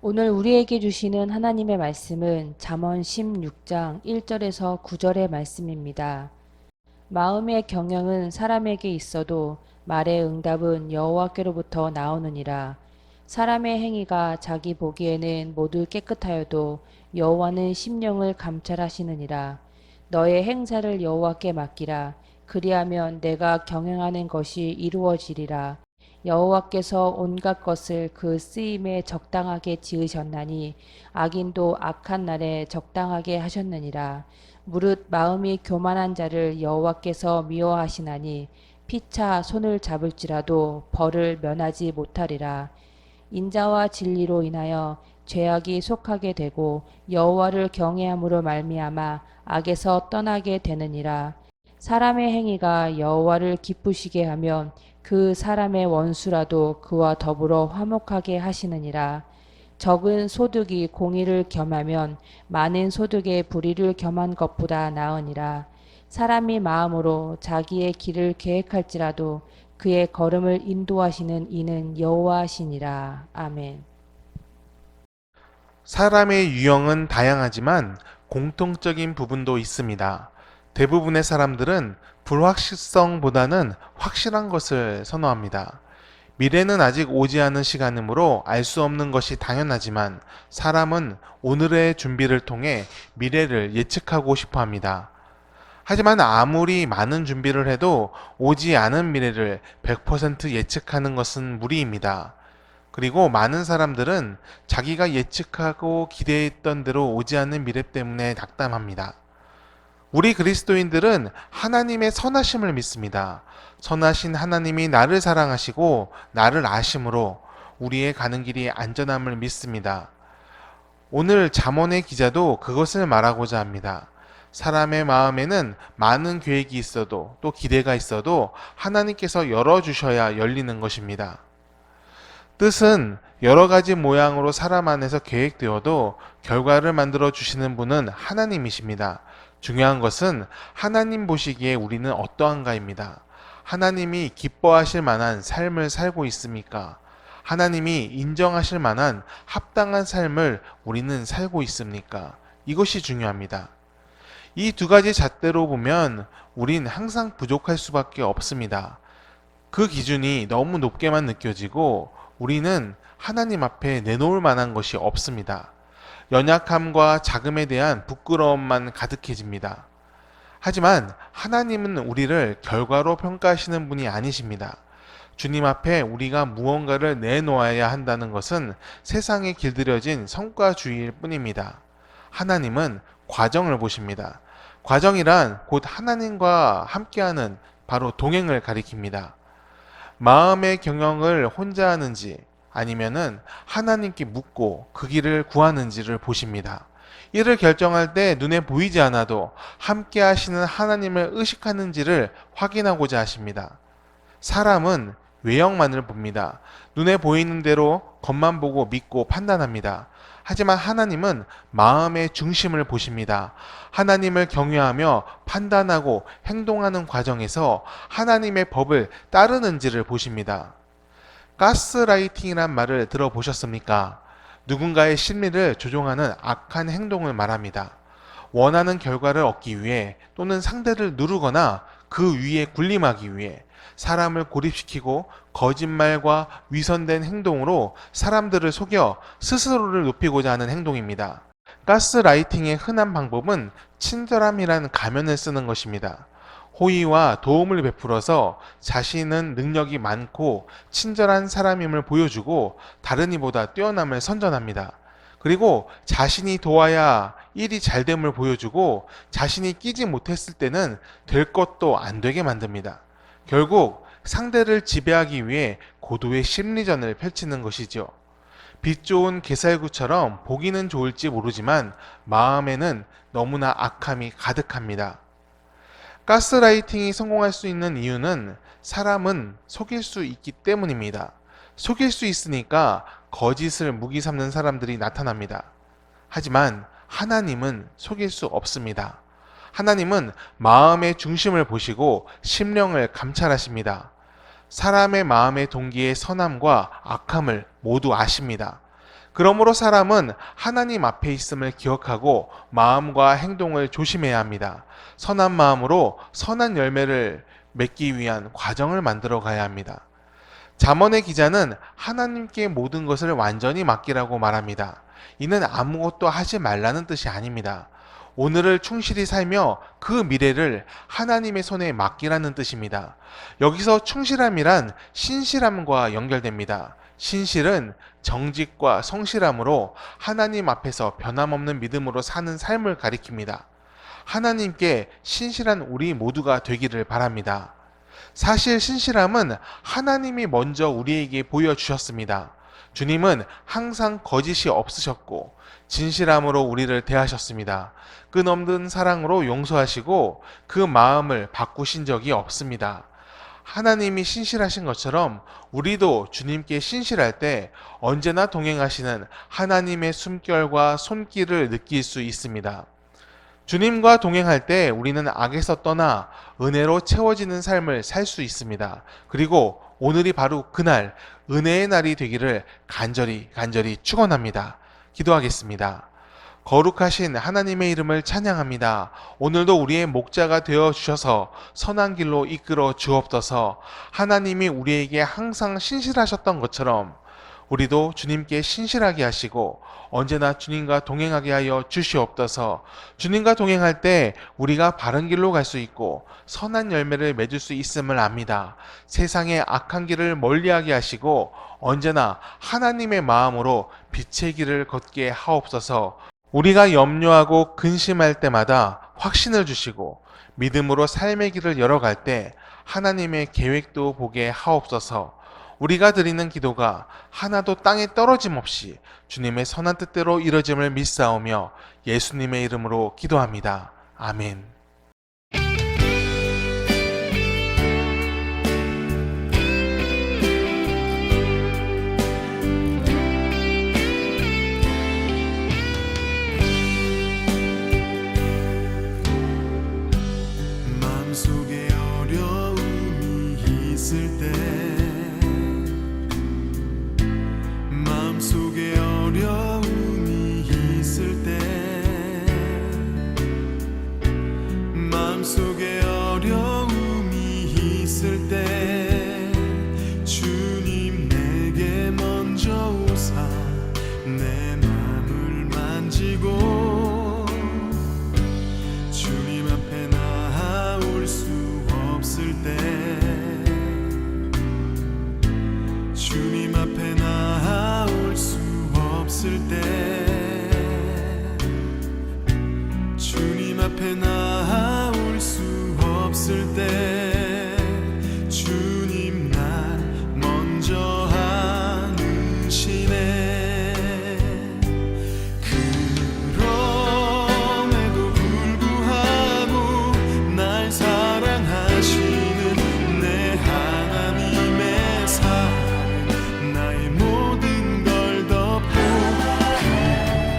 오늘 우리에게 주시는 하나님의 말씀은 잠언 16장 1절에서 9절의 말씀입니다. 마음의 경영은 사람에게 있어도 말의 응답은 여호와께로부터 나오느니라. 사람의 행위가 자기 보기에는 모두 깨끗하여도 여호와는 심령을 감찰하시느니라. 너의 행사를 여호와께 맡기라. 그리하면 내가 경영하는 것이 이루어지리라. 여호와께서 온갖 것을 그 쓰임에 적당하게 지으셨나니 악인도 악한 날에 적당하게 하셨느니라. 무릇 마음이 교만한 자를 여호와께서 미워하시나니 피차 손을 잡을지라도 벌을 면하지 못하리라. 인자와 진리로 인하여 죄악이 속하게 되고 여호와를 경외함으로 말미암아 악에서 떠나게 되느니라. 사람의 행위가 여호와를 기쁘시게 하면 그 사람의 원수라도 그와 더불어 화목하게 하시느니라. 적은 소득이 공의를 겸하면 많은 소득의 불의를 겸한 것보다 나으니라. 사람이 마음으로 자기의 길을 계획할지라도 그의 걸음을 인도하시는 이는 여호와시니라. 아멘. 사람의 유형은 다양하지만 공통적인 부분도 있습니다. 대부분의 사람들은 불확실성보다는 확실한 것을 선호합니다. 미래는 아직 오지 않은 시간이므로 알 수 없는 것이 당연하지만 사람은 오늘의 준비를 통해 미래를 예측하고 싶어 합니다. 하지만 아무리 많은 준비를 해도 오지 않은 미래를 100% 예측하는 것은 무리입니다. 그리고 많은 사람들은 자기가 예측하고 기대했던 대로 오지 않는 미래 때문에 낙담합니다. 우리 그리스도인들은 하나님의 선하심을 믿습니다. 선하신 하나님이 나를 사랑하시고 나를 아심으로 우리의 가는 길이 안전함을 믿습니다. 오늘 잠언의 기자도 그것을 말하고자 합니다. 사람의 마음에는 많은 계획이 있어도 또 기대가 있어도 하나님께서 열어주셔야 열리는 것입니다. 뜻은 여러 가지 모양으로 사람 안에서 계획되어도 결과를 만들어 주시는 분은 하나님이십니다. 중요한 것은 하나님 보시기에 우리는 어떠한가입니다. 하나님이 기뻐하실 만한 삶을 살고 있습니까? 하나님이 인정하실 만한 합당한 삶을 우리는 살고 있습니까? 이것이 중요합니다. 이 두 가지 잣대로 보면 우린 항상 부족할 수밖에 없습니다. 그 기준이 너무 높게만 느껴지고 우리는 하나님 앞에 내놓을 만한 것이 없습니다. 연약함과 자금에 대한 부끄러움만 가득해집니다. 하지만 하나님은 우리를 결과로 평가하시는 분이 아니십니다. 주님 앞에 우리가 무언가를 내놓아야 한다는 것은 세상에 길들여진 성과주의일 뿐입니다. 하나님은 과정을 보십니다. 과정이란 곧 하나님과 함께하는 바로 동행을 가리킵니다. 마음의 경영을 혼자 하는지 아니면은 하나님께 묻고 그 길을 구하는지를 보십니다. 이를 결정할 때 눈에 보이지 않아도 함께 하시는 하나님을 의식하는지를 확인하고자 하십니다. 사람은 외형만을 봅니다. 눈에 보이는 대로 겉만 보고 믿고 판단합니다. 하지만 하나님은 마음의 중심을 보십니다. 하나님을 경외하며 판단하고 행동하는 과정에서 하나님의 법을 따르는지를 보십니다. 가스라이팅이란 말을 들어보셨습니까? 누군가의 심리를 조종하는 악한 행동을 말합니다. 원하는 결과를 얻기 위해 또는 상대를 누르거나 그 위에 군림하기 위해 사람을 고립시키고 거짓말과 위선된 행동으로 사람들을 속여 스스로를 높이고자 하는 행동입니다. 가스라이팅의 흔한 방법은 친절함이라는 가면을 쓰는 것입니다. 호의와 도움을 베풀어서 자신은 능력이 많고 친절한 사람임을 보여주고 다른 이보다 뛰어남을 선전합니다. 그리고 자신이 도와야 일이 잘됨을 보여주고 자신이 끼지 못했을 때는 될 것도 안 되게 만듭니다. 결국 상대를 지배하기 위해 고도의 심리전을 펼치는 것이죠. 빛 좋은 게살구처럼 보기는 좋을지 모르지만 마음에는 너무나 악함이 가득합니다. 가스라이팅이 성공할 수 있는 이유는 사람은 속일 수 있기 때문입니다. 속일 수 있으니까 거짓을 무기 삼는 사람들이 나타납니다. 하지만 하나님은 속일 수 없습니다. 하나님은 마음의 중심을 보시고 심령을 감찰하십니다. 사람의 마음의 동기의 선함과 악함을 모두 아십니다. 그러므로 사람은 하나님 앞에 있음을 기억하고 마음과 행동을 조심해야 합니다. 선한 마음으로 선한 열매를 맺기 위한 과정을 만들어 가야 합니다. 잠언의 기자는 하나님께 모든 것을 완전히 맡기라고 말합니다. 이는 아무것도 하지 말라는 뜻이 아닙니다. 오늘을 충실히 살며 그 미래를 하나님의 손에 맡기라는 뜻입니다. 여기서 충실함이란 신실함과 연결됩니다. 신실은 정직과 성실함으로 하나님 앞에서 변함없는 믿음으로 사는 삶을 가리킵니다. 하나님께 신실한 우리 모두가 되기를 바랍니다. 사실 신실함은 하나님이 먼저 우리에게 보여주셨습니다. 주님은 항상 거짓이 없으셨고 진실함으로 우리를 대하셨습니다. 끝없는 사랑으로 용서하시고 그 마음을 바꾸신 적이 없습니다. 하나님이 신실하신 것처럼 우리도 주님께 신실할 때 언제나 동행하시는 하나님의 숨결과 손길을 느낄 수 있습니다. 주님과 동행할 때 우리는 악에서 떠나 은혜로 채워지는 삶을 살 수 있습니다. 그리고 오늘이 바로 그날 은혜의 날이 되기를 간절히 축원합니다. 기도하겠습니다. 거룩하신 하나님의 이름을 찬양합니다. 오늘도 우리의 목자가 되어 주셔서 선한 길로 이끌어 주옵소서. 하나님이 우리에게 항상 신실하셨던 것처럼 우리도 주님께 신실하게 하시고 언제나 주님과 동행하게 하여 주시옵소서. 주님과 동행할 때 우리가 바른 길로 갈 수 있고 선한 열매를 맺을 수 있음을 압니다. 세상의 악한 길을 멀리하게 하시고 언제나 하나님의 마음으로 빛의 길을 걷게 하옵소서. 우리가 염려하고 근심할 때마다 확신을 주시고 믿음으로 삶의 길을 열어갈 때 하나님의 계획도 보게 하옵소서. 우리가 드리는 기도가 하나도 땅에 떨어짐 없이 주님의 선한 뜻대로 이루어짐을 믿사오며 예수님의 이름으로 기도합니다. 아멘. 마음속에 어려움이 있을 때 마음속에 어려움이 있을 때 마음속에 어려움이 있을 때 주님 내게 먼저 오사 내 마음을 만지고 주님 앞에 나올 수 없을 때 주님 앞에 나올 수 없을 때 주님 앞에 나올 수 없을 때 주님 날 먼저 안으시네. 그럼에도 불구하고 날 사랑하시는 내 하나님의 사랑 나의 모든 걸 덮고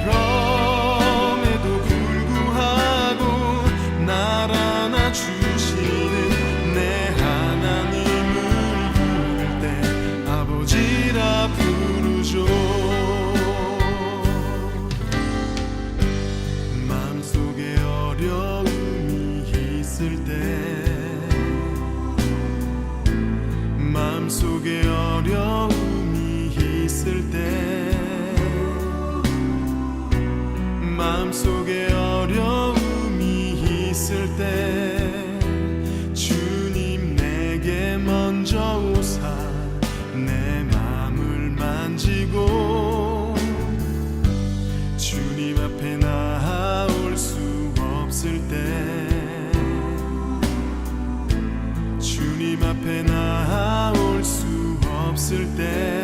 그럼에도 불구하고 날 안아주시는 내 하나님을 부를 때 아버지라 부르죠. 마음속에 어려움이 있을 때 마음속에 어려움이 있을 때 마음속에 어려움이 있을 때 주님 내게 먼저 오사 내 마음을 만지고 주님 앞에 나올 수 없을 때 주님 앞에 나올 수 없을 때